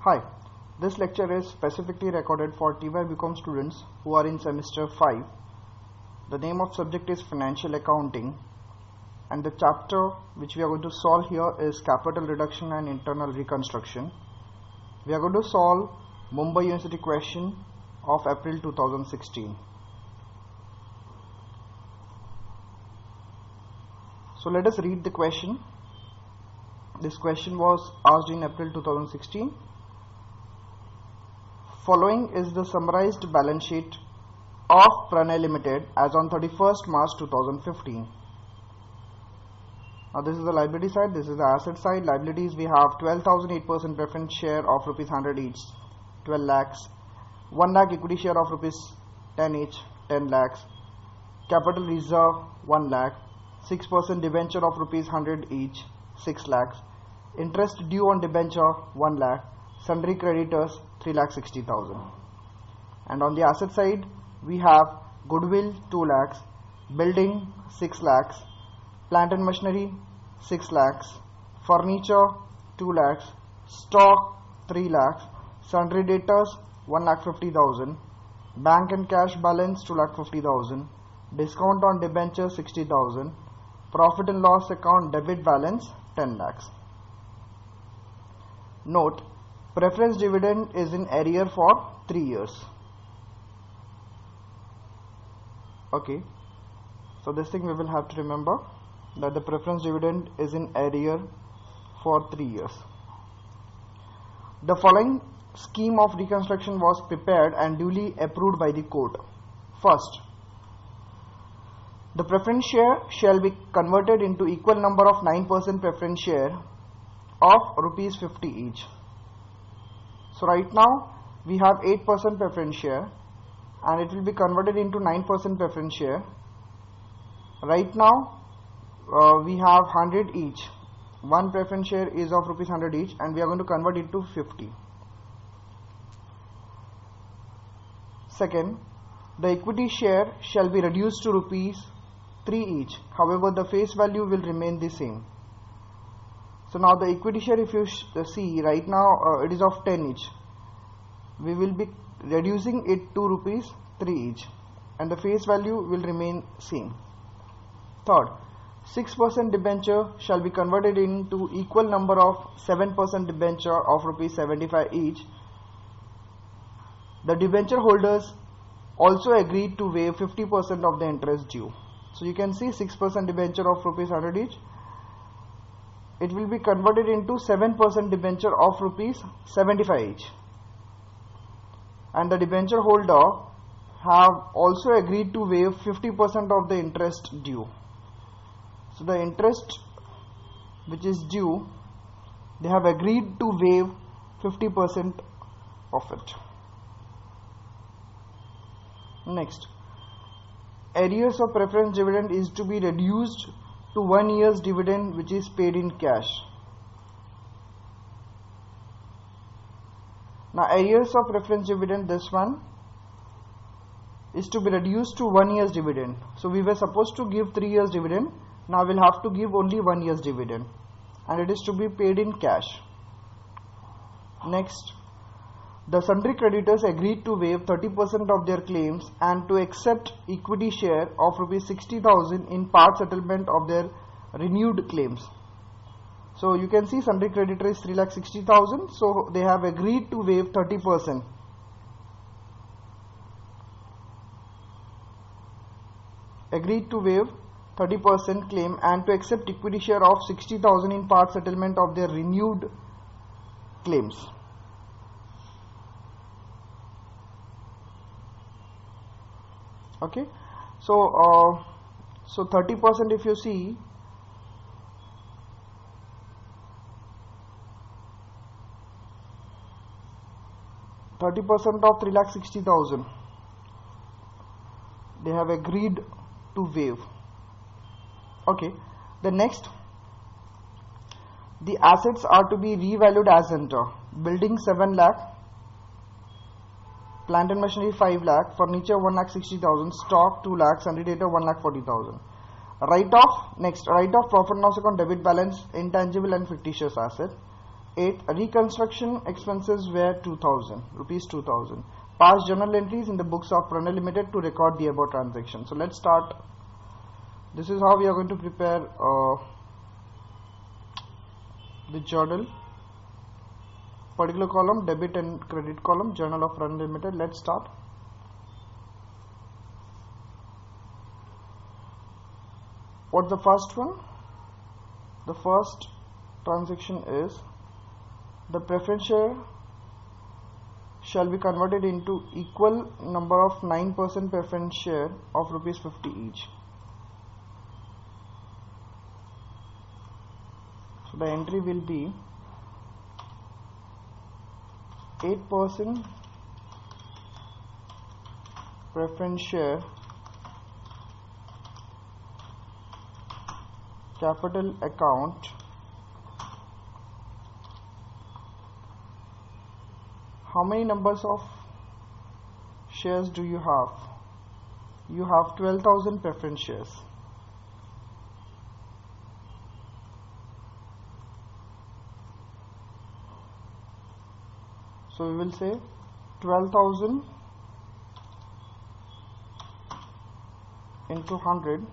Hi, this lecture is specifically recorded for TYBcom students who are in semester 5. The name of subject is Financial Accounting, and the chapter which we are going to solve here is Capital Reduction and Internal Reconstruction. We are going to solve Mumbai University question of April 2016. So let us read the question. This question was asked in April 2016. Following is the summarized balance sheet of Pranay Limited as on 31st March 2015. Now this is the liability side, this is the asset side. Liabilities, we have 12,008% preference share of rupees 100 each, 12 lakhs, 1 lakh equity share of rupees 10 each, 10 lakhs, capital reserve 1 lakh, 6% debenture of rupees 100 each, 6 lakhs, interest due on debenture 1 lakh, sundry creditors 3,60,000. And on the asset side, we have goodwill 2 lakhs, building 6 lakhs, plant and machinery 6 lakhs, furniture 2 lakhs, stock 3 lakhs, sundry debtors 1,50,000, bank and cash balance 2,50,000, discount on debenture 60,000, profit and loss account debit balance 10 lakhs. Note, preference dividend is in arrear for 3 years. Okay, so this thing we will have to remember, that the preference dividend is in arrear for 3 years. The following scheme of reconstruction was prepared and duly approved by the court. First, the preference share shall be converted into equal number of 9% preference share of rupees 50 each. So right now we have 8% preference share and it will be converted into 9% preference share. Right now we have 100 each. One preference share is of rupees 100 each and we are going to convert it to 50. Second, the equity share shall be reduced to rupees 3 each. However, the face value will remain the same. So now the equity share, if you see right now it is of 10 each. We will be reducing it to rupees 3 each and the face value will remain same. Third, 6% debenture shall be converted into equal number of 7% debenture of rupees 75 each. The debenture holders also agreed to waive 50% of the interest due. So you can see 6% debenture of rupees 100 each. It will be converted into 7% debenture of rupees 75 each. And the debenture holder have also agreed to waive 50% of the interest due. So the interest which is due, they have agreed to waive 50% of it. Next, arrears of preference dividend is to be reduced to 1 year's dividend which is paid in cash. Now arrears of preference dividend, this one is to be reduced to 1 year's dividend. So we were supposed to give 3 years dividend, now we'll have to give only 1 year's dividend and it is to be paid in cash. Next, the sundry creditors agreed to waive 30% of their claims and to accept equity share of rupees 60,000 in part settlement of their renewed claims. So you can see sundry creditor is 3,60,000, so they have agreed to waive 30%. Agreed to waive 30% claim and to accept equity share of 60,000 in part settlement of their renewed claims. Okay, so 30% if you see, of 3,60,000 they have agreed to waive. Okay, the next, the assets are to be revalued as enter. Building 7 lakh, plant and machinery 5 lakh, furniture 1,60,000, stock 2 lakhs, sundry debtor 1,40,000. Write off, next, write off profit and loss account debit balance, intangible and fictitious asset. 8. Reconstruction expenses were 2000 rupees 2000. Past journal entries in the books of Pranay Limited to record the above transaction. So let's start. This is how we are going to prepare the journal. Particular column, debit and credit column, journal of Pranay Limited. Let's start. What's the first one? The first transaction is the preference share shall be converted into equal number of 9% preference share of rupees 50 each. So the entry will be 8% preference share capital account how many numbers of shares do you have? You have 12,000 preference shares. So we will say 12,000 into 100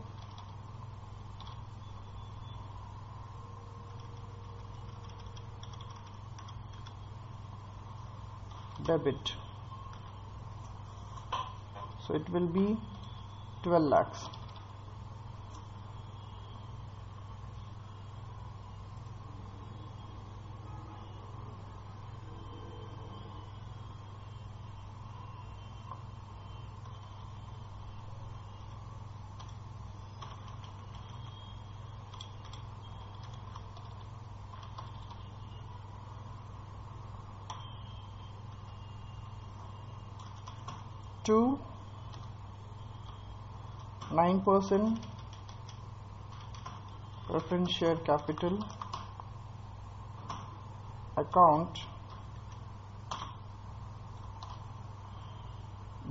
debit. So it will be 12 lakhs. To 9% preference share capital account,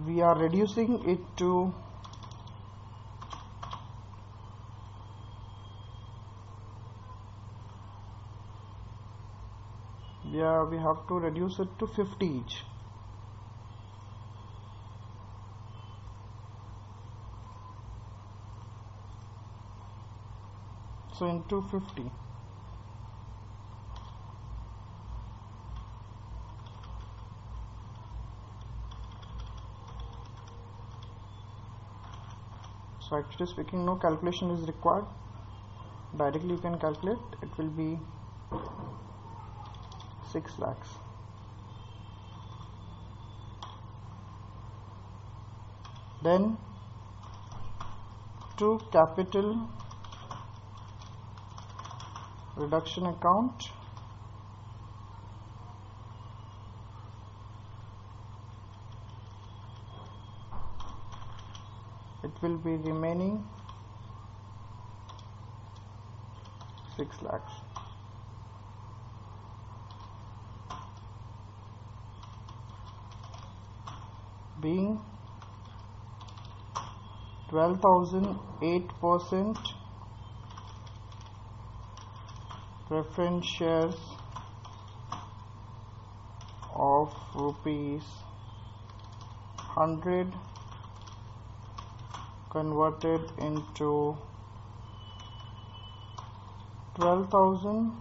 we are reducing it to we have to reduce it to 50 each. So into 50. So actually speaking, no calculation is required. Directly you can calculate. It will be 6 lakhs. Then to capital reduction account, it will be remaining 6 lakhs. Being 12,000 8% preference shares of rupees 100 converted into 12,000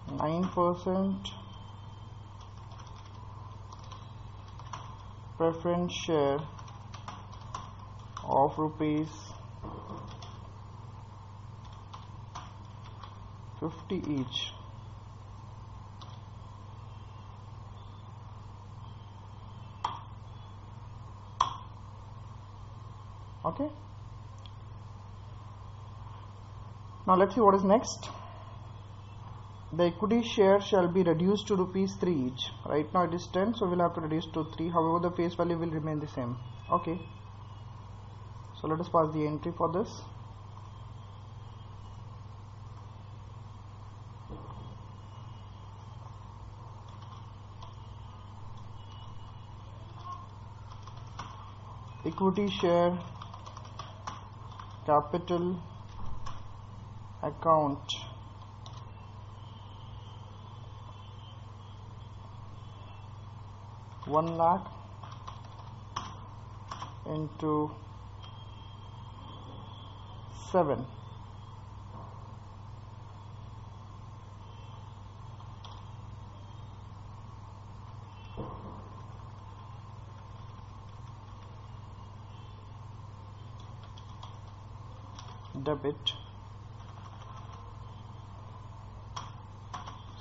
9% preference share of rupees 50 each. Okay. Now let's see what is next. The equity share shall be reduced to rupees 3 each. Right now it is 10, so we'll have to reduce to 3. However, the face value will remain the same. Okay. So let us pass the entry for this. Equity share capital account 1 lakh into 7. Debit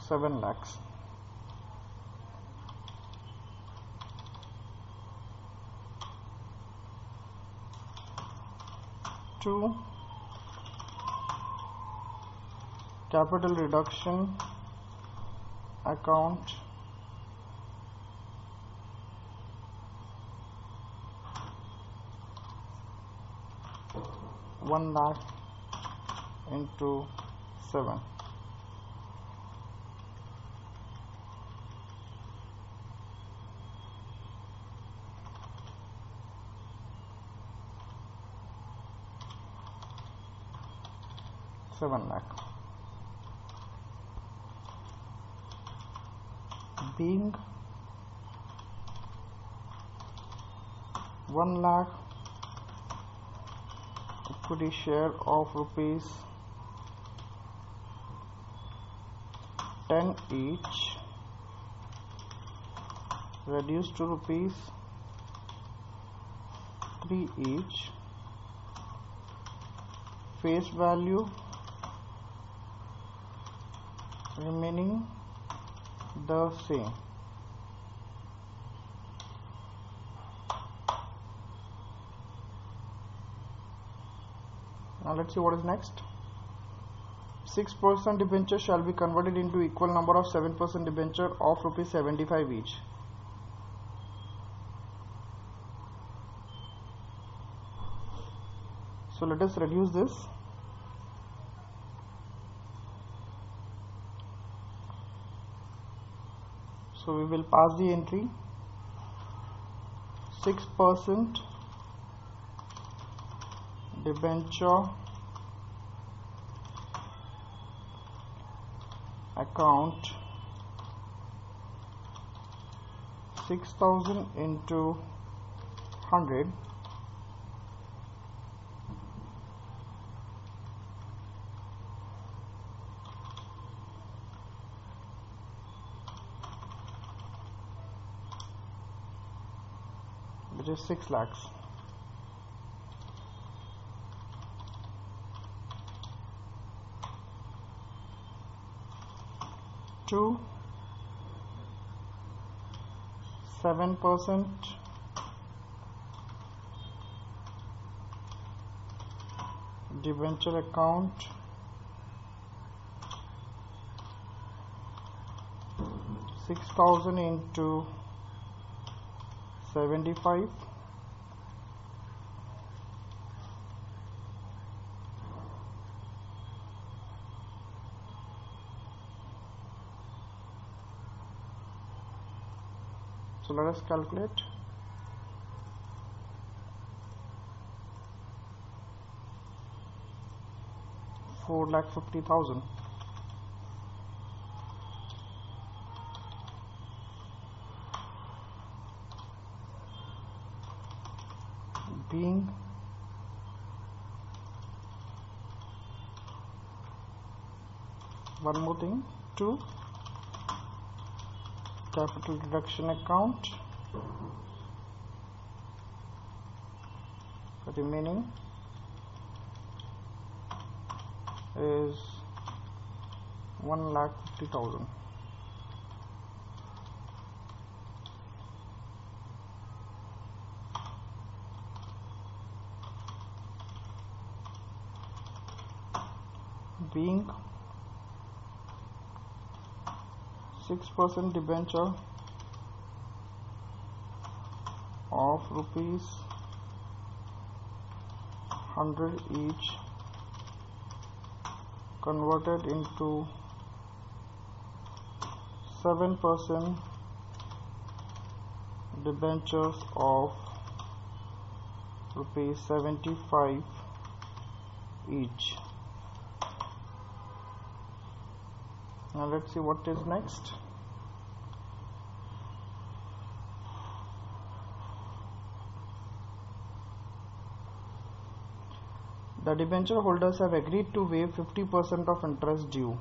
7 lakhs. To capital reduction account, one lakh into 7. Lakh. Being 1 lakh equity share of rupees 10 each reduced to rupees 3 each. Face value remaining the same. Now let's see what is next. 6% debenture shall be converted into equal number of 7% debenture of rupees 75 each. So let us reduce this. So we will pass the entry 6% debenture account 6,000 into 100 which is 6 lakhs. To 7% debenture account 6,000 into 75 So let us calculate. $4,50,000 being one more thing, to capital reduction account remaining is 1,50,000. Being 6% debenture of rupees 100 each converted into 7% debentures of rupees 75 each. Now let's see what is next. The debenture holders have agreed to waive 50% of interest due.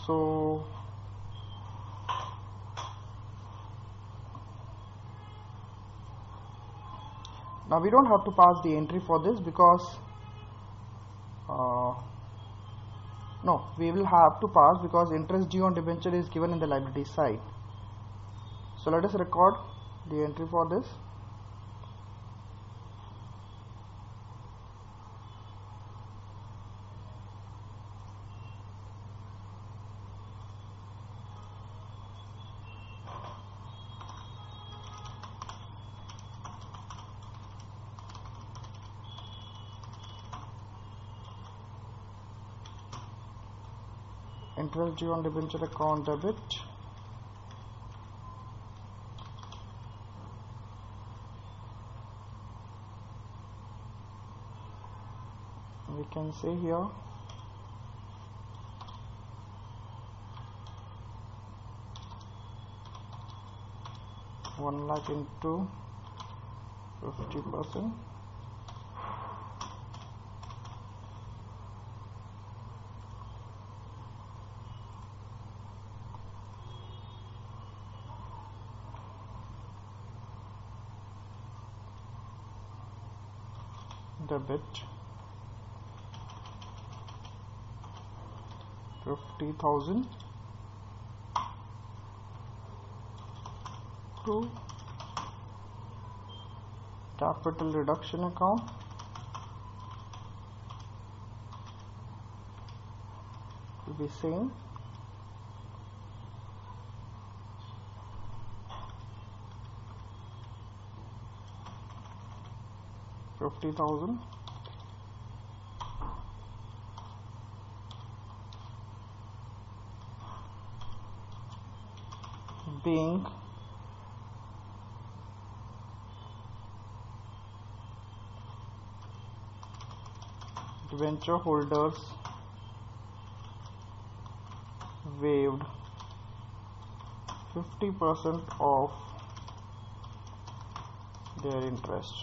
So now we don't have to pass the entry for this because no, we will have to pass because interest due on debenture is given in the liability side. So let us record the entry for this. Interest due on debenture account debit. We can say here £1 lakh into 50%. Debit 50,000 to capital reduction account, will be same. $50,000 being debenture holders waived 50% of their interest.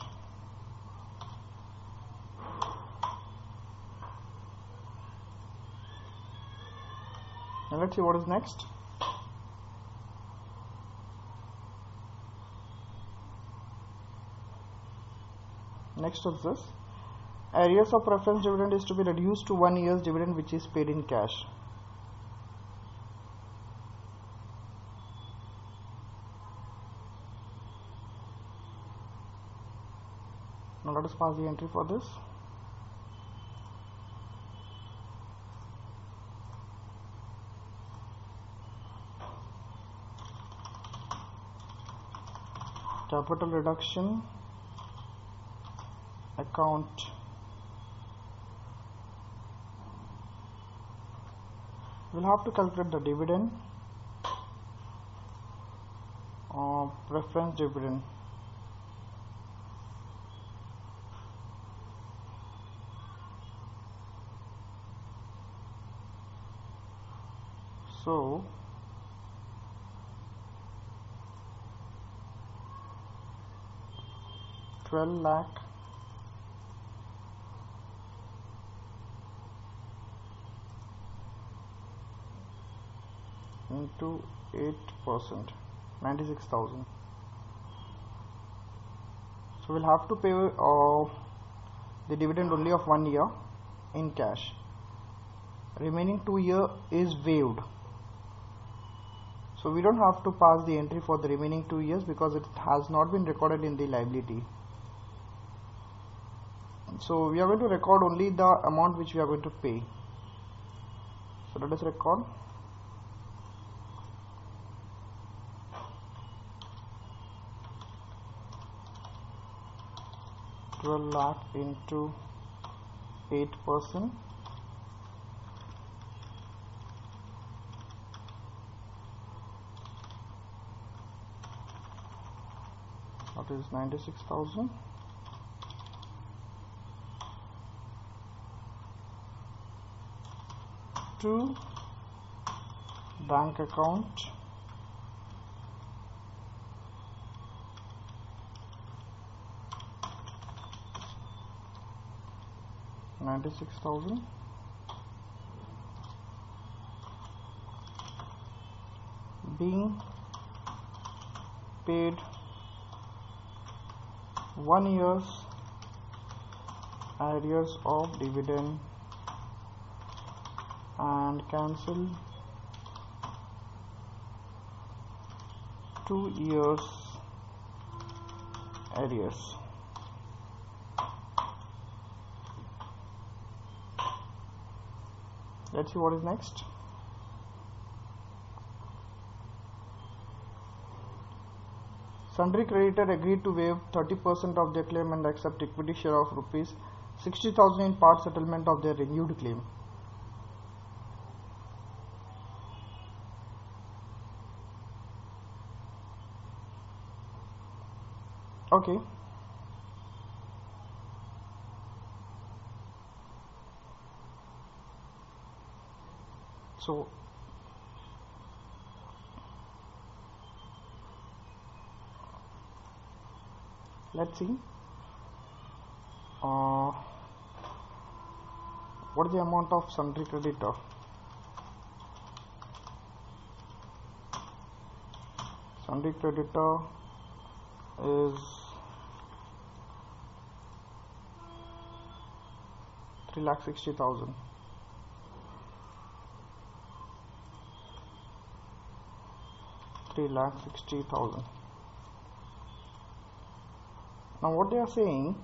Now let's see what is next. Next is this. Arrears of preference dividend is to be reduced to 1 year's dividend which is paid in cash. Now let us pass the entry for this. Capital reduction account we'll have to calculate the dividend or preference dividend. So £12 lakh into 8%, 96,000. So we'll have to pay the dividend only of 1 year in cash. Remaining 2 years is waived. So we don't have to pass the entry for the remaining 2 years because it has not been recorded in the liability. So we are going to record only the amount which we are going to pay. So let us record £12 lakh into 8%. That is 96,000. To bank account 96,000 being paid 1 year's arrears of dividend and cancel 2 years arrears. Let's see what is next. Sundry creditor agreed to waive 30% of their claim and accept equity share of rupees 60,000 in part settlement of their renewed claim. Okay. So let's see what is the amount of sundry creditor. Sundry creditor is 3,60,000. Now what they are saying,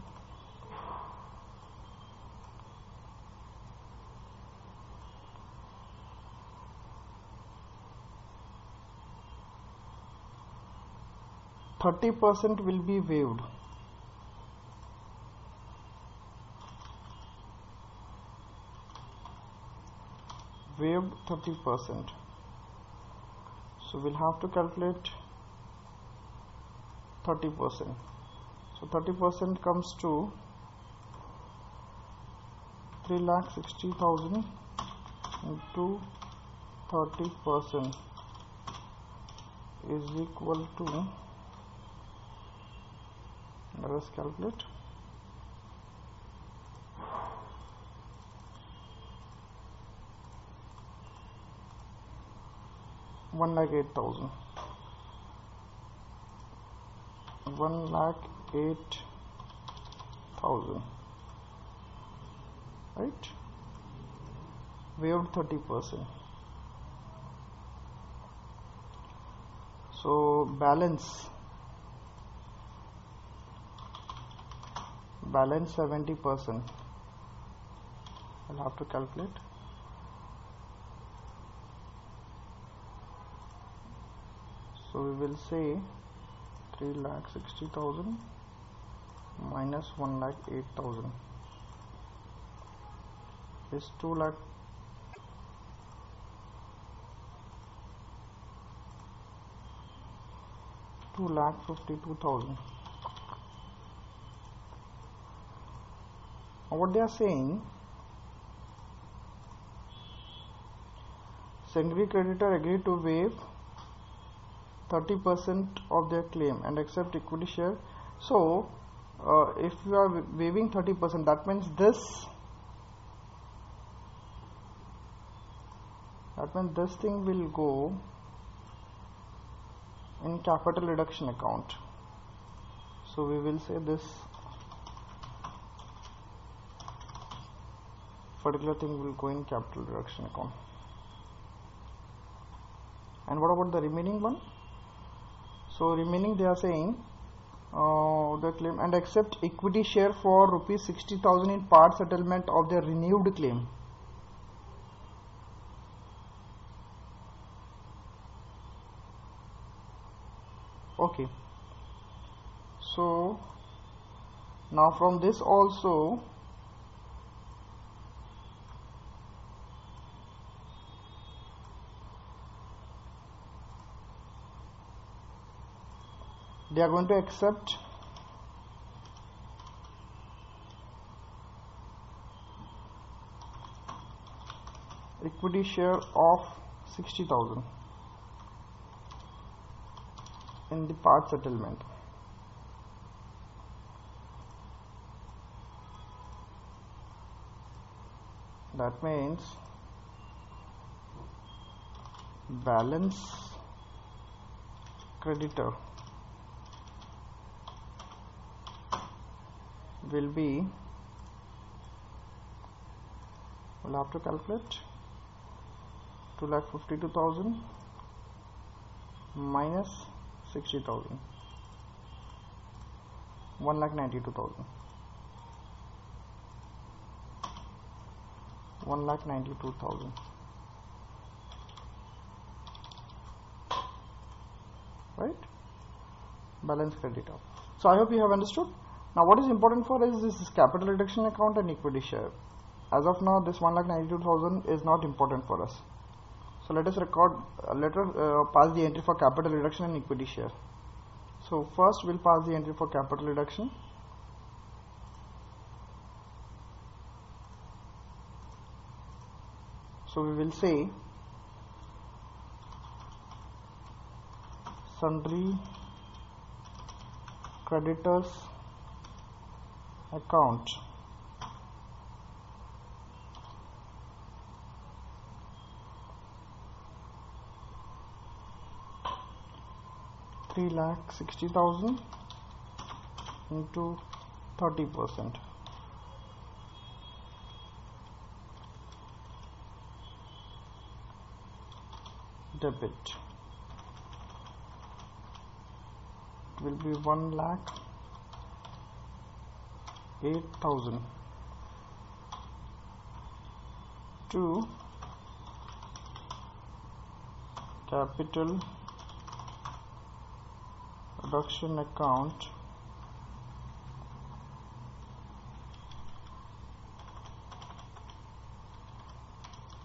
%30 will be waived. Waived 30%. So we'll have to calculate 30%. So 30% comes to 3,60,000 into 30% is equal to, let us calculate, $1,08,000. 1,08,000, right? Waived 30%. So balance 70%. I'll have to calculate. So we will say 3,60,000 minus 1,08,000 is 2,52,000. What they are saying, sundry creditor agreed to waive 30% of their claim and accept equity share. So if you are waiving 30%, that means this thing will go in capital reduction account. So we will say this particular thing will go in capital reduction account. And what about the remaining one? So remaining, they are saying the claim and accept equity share for rupees 60,000 in part settlement of their renewed claim. Okay. So now from this also they are going to accept equity share of 60,000 in the part settlement. That means balance creditor will be, we'll have to calculate 2,52,000 minus 60,000, 1,92,000. 1,92,000. Right? Balance creditor. So I hope you have understood. Now what is important for us is this capital reduction account and equity share. As of now, this 1,92,000 is not important for us. So let us record, pass the entry for capital reduction and equity share. So first we'll pass the entry for capital reduction. So we will say sundry creditors account $3,60,000 into 30%. Debit. It will be 1,08,000 to capital reduction account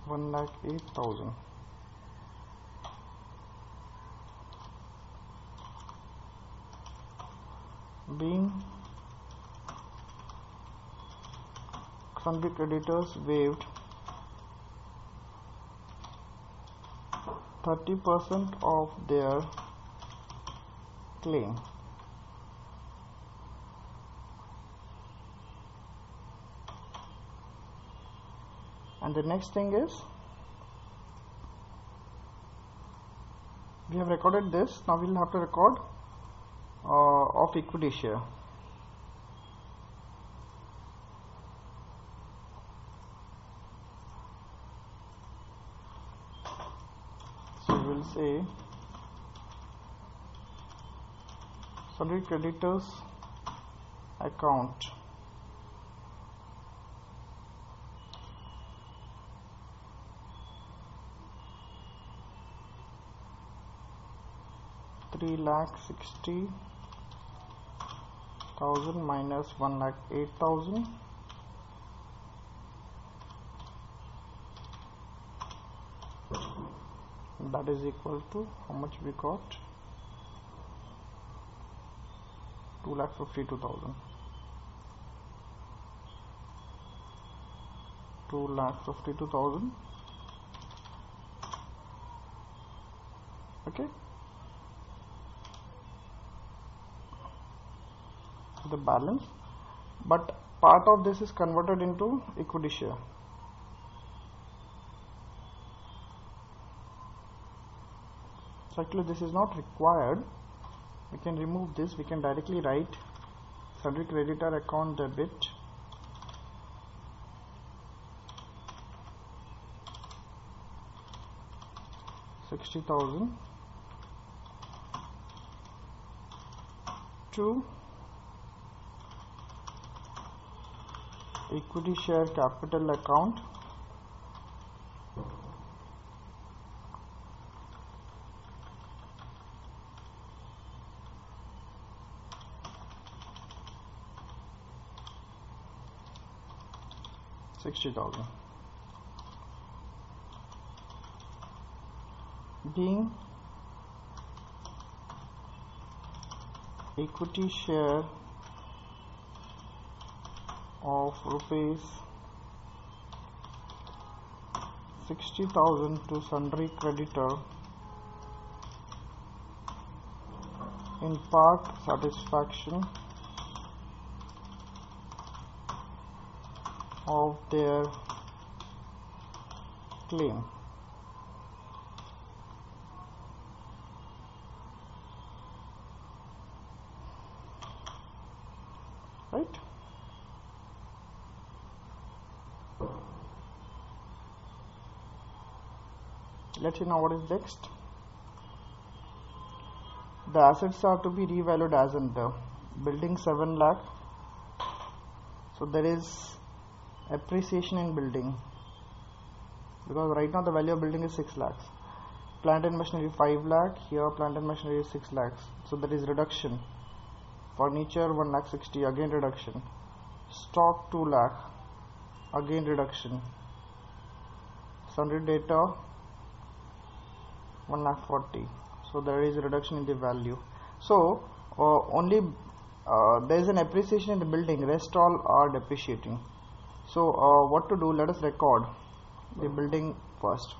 $1,08,000. Being sundry creditors waived 30% of their claim. And the next thing is, we have recorded this. Now we will have to record of equity share. So we will say sundry creditors account $3,60,000 minus 1,08,000 that is equal to how much we got? 2,52,000. 2,52,000. Okay. The balance, but part of this is converted into equity share. So actually this is not required. We can remove this. We can directly write sundry creditor account debit $60,000 to equity share capital account $60,000. Being equity share of rupees 60,000 to sundry creditor in part satisfaction of their claim. Right? Let's see now what is next. The assets are to be revalued as in the building 7 lakh. So there is appreciation in building, because right now the value of building is 6 lakhs. Plant and machinery 5 lakh. Here plant and machinery is 6 lakhs. So there is reduction. Furniture 1 lakh 60, again reduction. Stock 2 lakh, again reduction. Sundry debtor 1 lakh 40. So there is a reduction in the value. So only there is an appreciation in the building, rest all are depreciating. So what to do? Let us record the building first.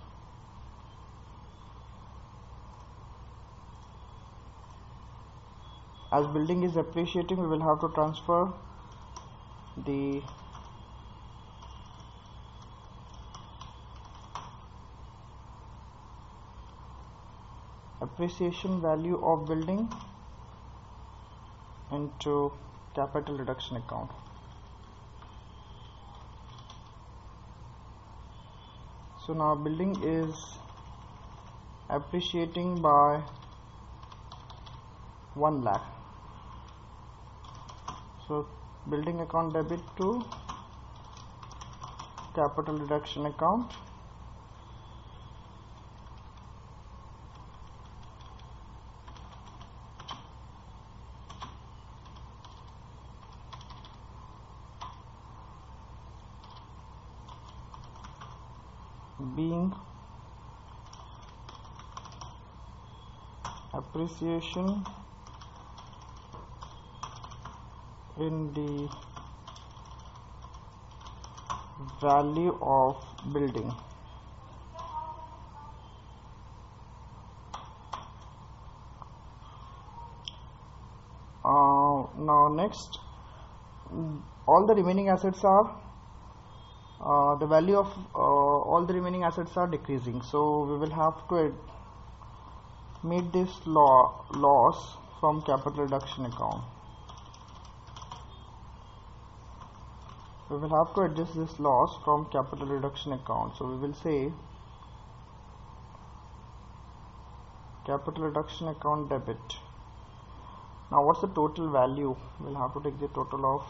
As building is appreciating, we will have to transfer the appreciation value of building into capital reduction account. So now building is appreciating by 1 lakh. So building account debit to capital reduction account. Being appreciation in the value of building. Now next, all the remaining assets are the value of all the remaining assets are decreasing, so we will have to meet this loss from capital reduction account. We will have to adjust this loss from capital reduction account. So we will say capital reduction account debit. Now what's the total value? We'll have to take the total of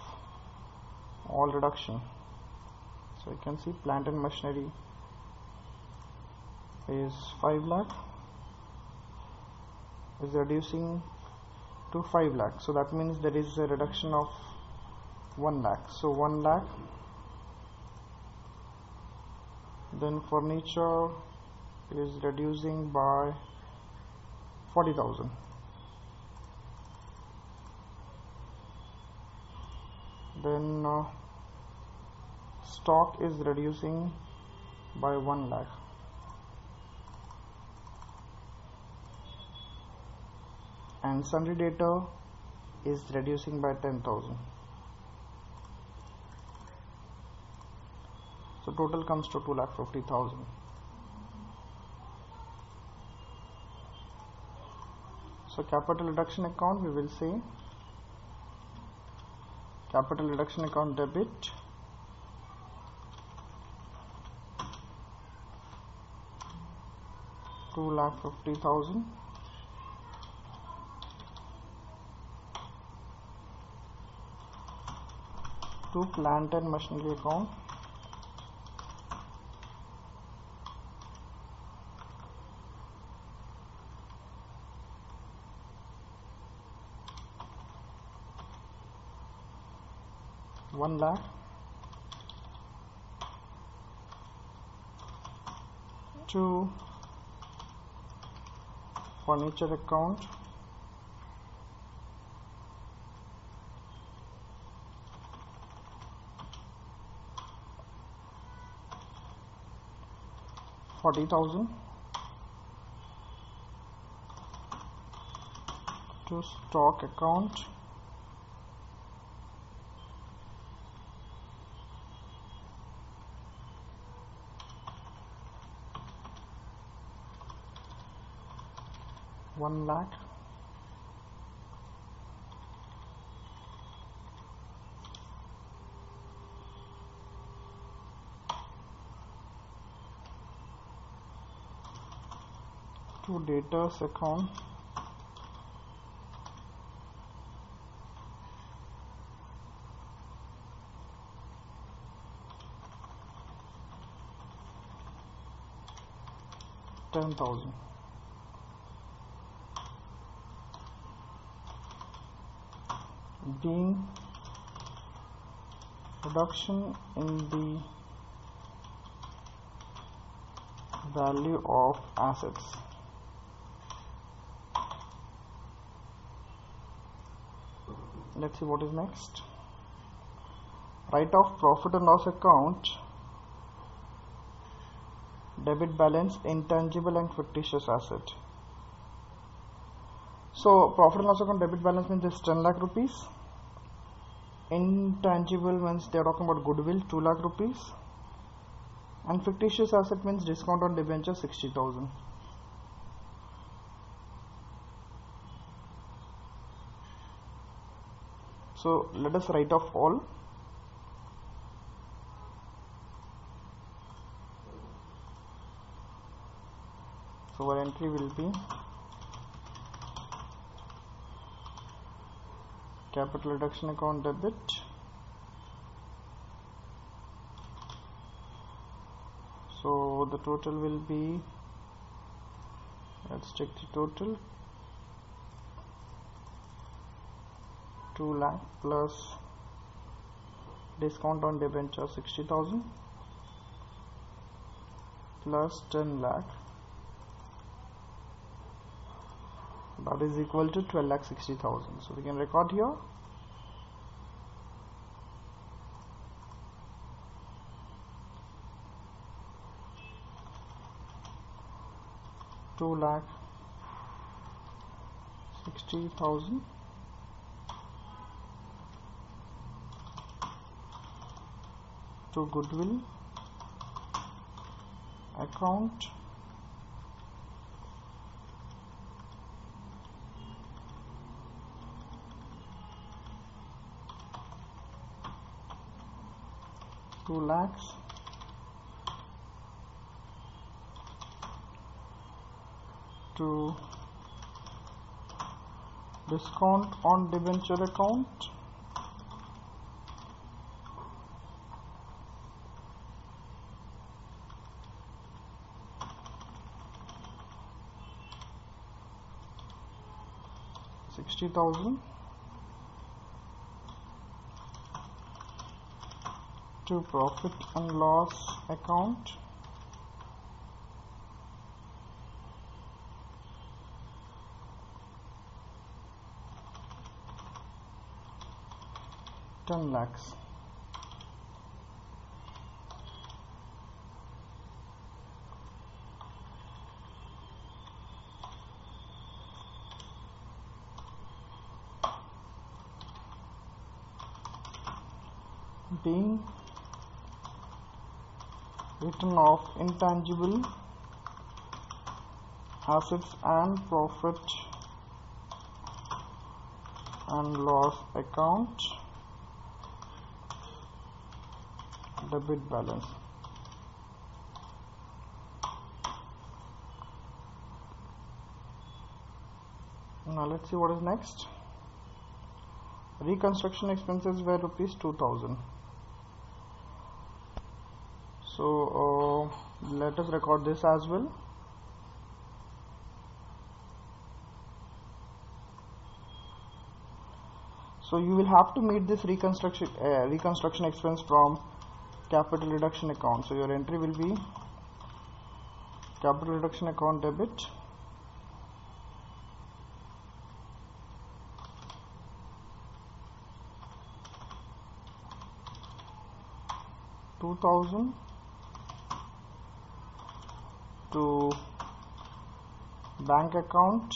all reduction. So you can see plant and machinery is 5 lakh, is reducing to 5 lakh. So that means there is a reduction of 1 lakh. So 1 lakh. Then furniture is reducing by 40,000. Then stock is reducing by 1 lakh. And sundry debtor is reducing by 10,000. So total comes to 2,50,000. So capital reduction account, we will say capital reduction account debit $2,50,000 to plant and machinery account $1 lakh to furniture account $40,000 to stock account 1 lakh, to debtors account, $10,000. Being reduction in the value of assets. Let's see what is next. Write off profit and loss account, debit balance, intangible and fictitious asset. So profit and loss account debit balance means this 10 lakh rupees. Intangible means they are talking about goodwill, 2 lakh rupees. And fictitious asset means discount on debenture, 60,000. So let us write off all. So our entry will be capital reduction account debit, so the total will be, let's check the total, 2 lakh plus discount on debenture 60,000 plus 10 lakh, that is equal to 12,60,000. So we can record here $2,60,000 to goodwill account, $2 lakhs to discount on debenture account, $60,000 to profit and loss account, $10 lakhs. Being written off intangible assets and profit and loss account, debit balance. Now let's see what is next. Reconstruction expenses were rupees 2,000. So let us record this as well. So you will have to meet this reconstruction expense from capital reduction account. So your entry will be capital reduction account debit, $2,000 to bank account,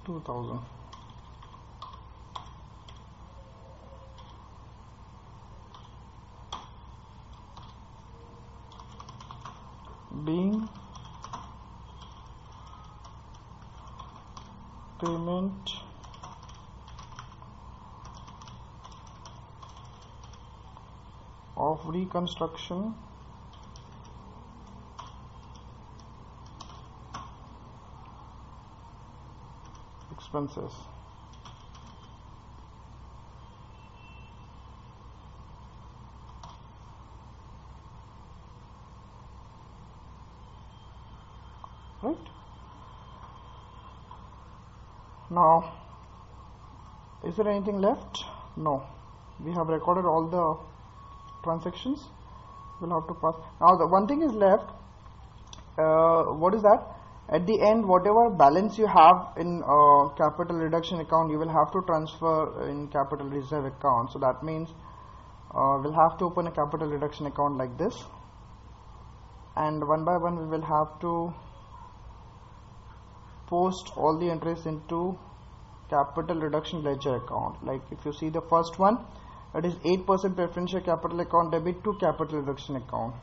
$2,000. payment of reconstruction expenses. Right? Now, is there anything left? No. We have recorded all the transactions. We'll have to pass. Now, the one thing is left. What is that? At the end, whatever balance you have in capital reduction account, you will have to transfer in capital reserve account. So that means we'll have to open a capital reduction account like this, and one by one we will have to post all the entries into capital reduction ledger account. Like if you see the first one, it is 8% preferential capital account debit to capital reduction account.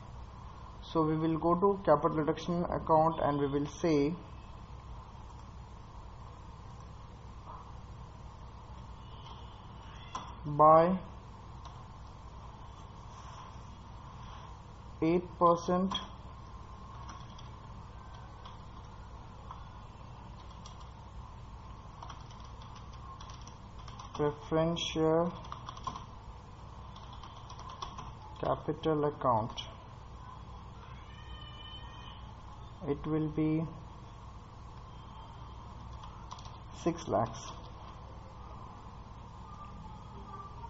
So we will go to capital reduction account and we will say by 8% preferential capital account. It will be 6 lakhs.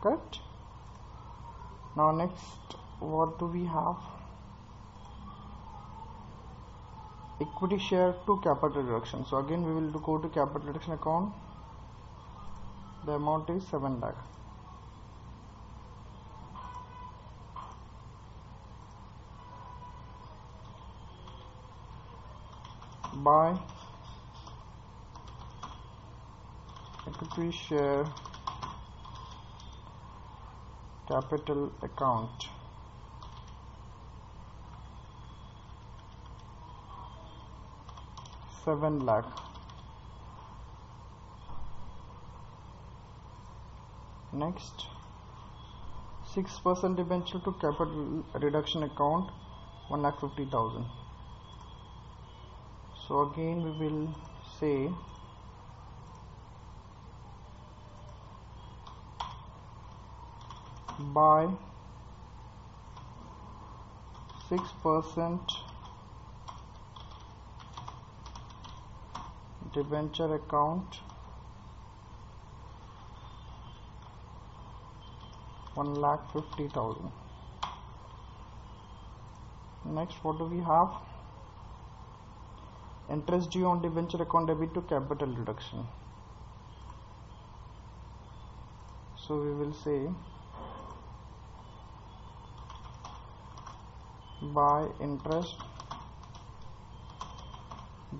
Correct? Now next, what do we have? Equity share to capital reduction. So again we will go to capital reduction account. The amount is 7 lakh. By equity share capital account. $7 lakh. Next, 6% debenture to capital reduction account, 1,50,000. So again we will say by 6% debenture account, 1,50,000. Next, what do we have? Interest due on debenture account debit to capital reduction. So we will say by interest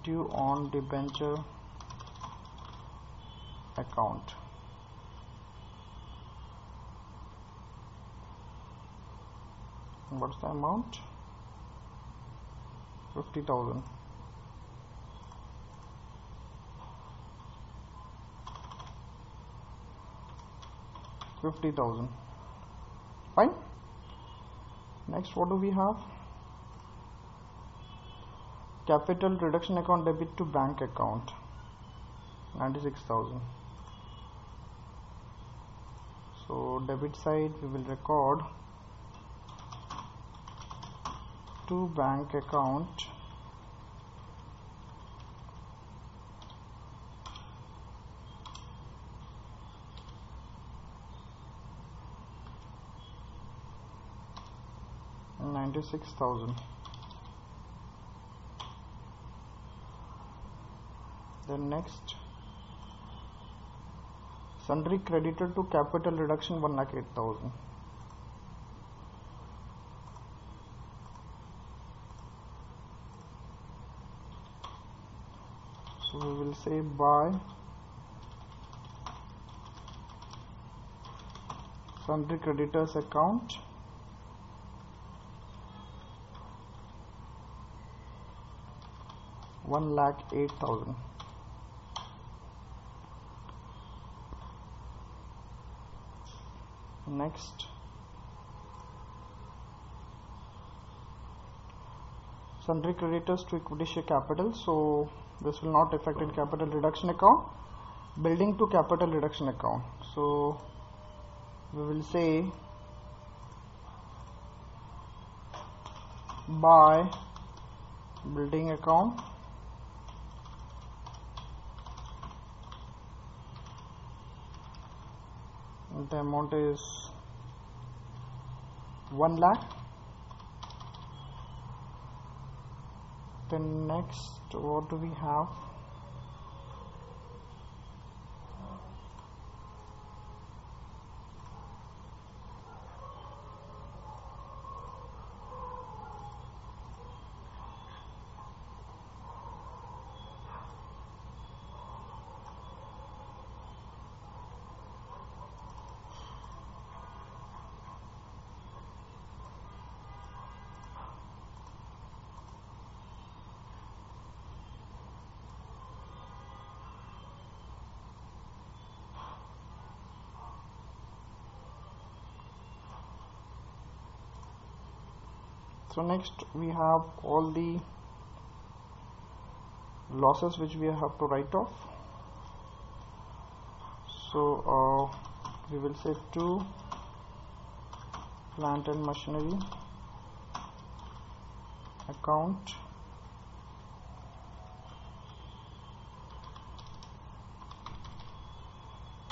due on debenture account. What's the amount? 50,000. Fine. Next, what do we have? Capital reduction account debit to bank account, 96,000. So debit side we will record to bank account $96,000. Then next, sundry creditor to capital reduction, 1,08,000. So we will say by sundry creditors account, $1,08,000. Next, sundry creditors to equity share capital. So this will not affect in capital reduction account. Building to capital reduction account. So we will say by building account the amount is 1 lakh. Then next, what do we have? So next we have all the losses which we have to write off. So we will say to plant and machinery account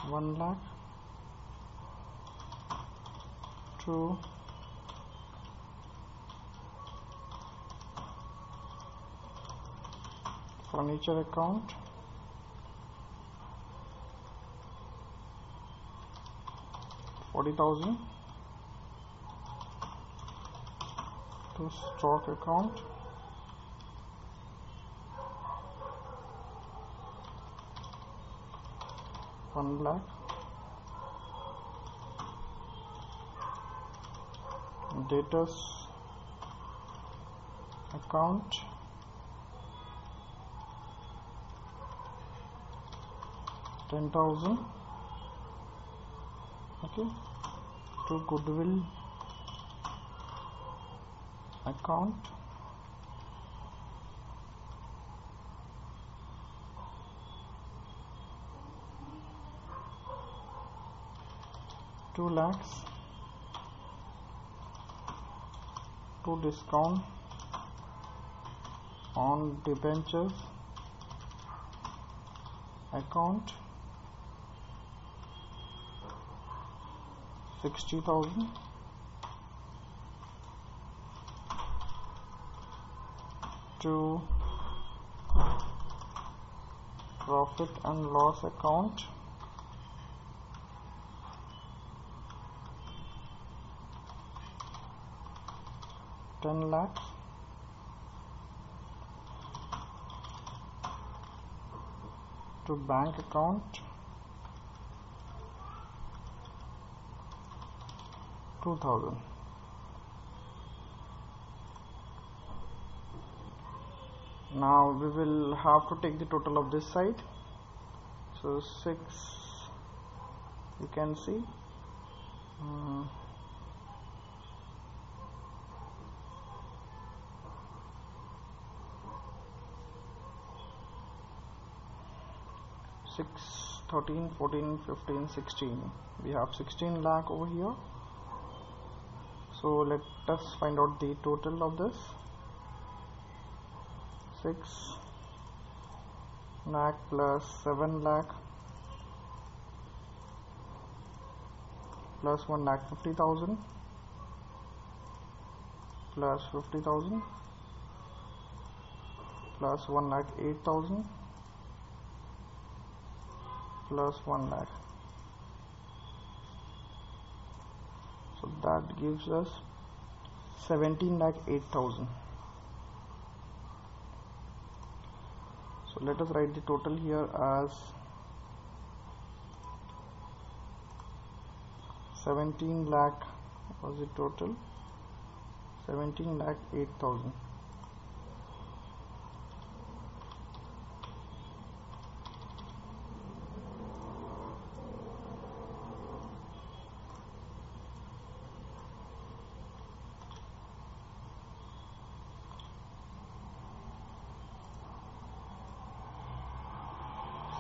(1 lakh) to furniture account $40,000 to stock account $1 lakh, debtors account $10,000, okay, to goodwill account $2 lakhs, to discount on debentures account 60,000, to profit and loss account $10 lakhs, to bank account $2,000. Now we will have to take the total of this side. So 6, you can see, uh, 6, 13, 14, 15, 16. We have 16 lakh over here. So let us find out the total of this. 6 lakh plus 7 lakh plus 1 lakh 50,000 plus 50,000 plus 1 lakh 8,000 plus 1 lakh. So that gives us 17 lakh 8,000. So let us write the total here as 17 lakh was the total, 17 lakh 8,000.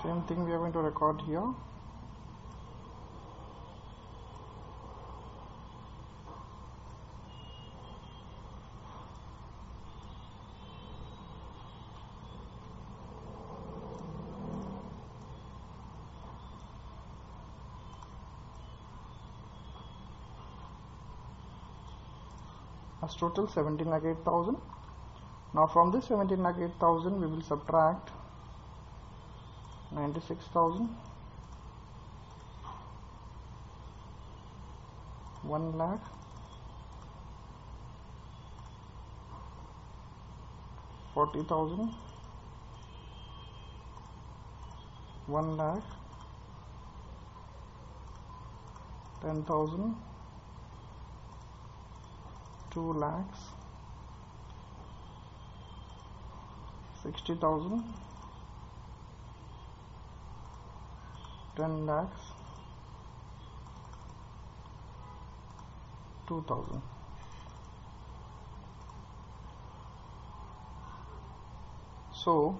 Same thing we are going to record here. As total 17,08,000. Now from this 17,08,000 we will subtract 96,000, 1 lakh, 40,000, 1 lakh, 10,000, 2 lakhs, 60,000, 10 lakhs, 2,000. So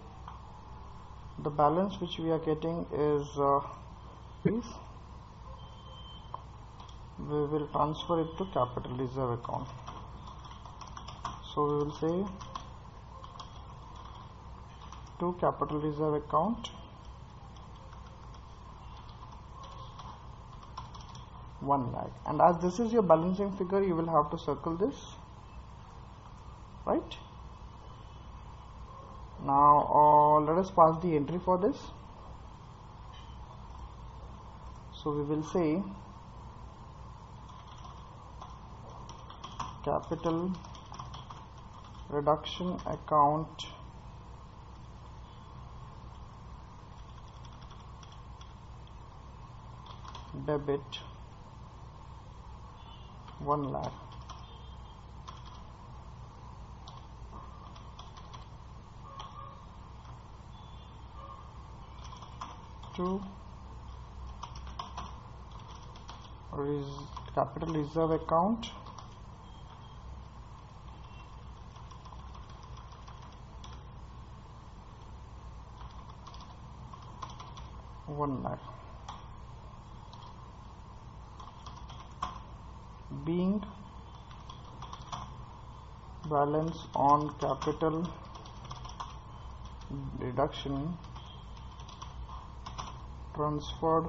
the balance which we are getting is this. We will transfer it to capital reserve account. So we will say to capital reserve account 1 lakh, and as this is your balancing figure, you will have to circle this, right? Now let us pass the entry for this. So we will say capital reduction account debit 1 lakh. To capital reserve account $1 lakh, being balance on capital reduction transferred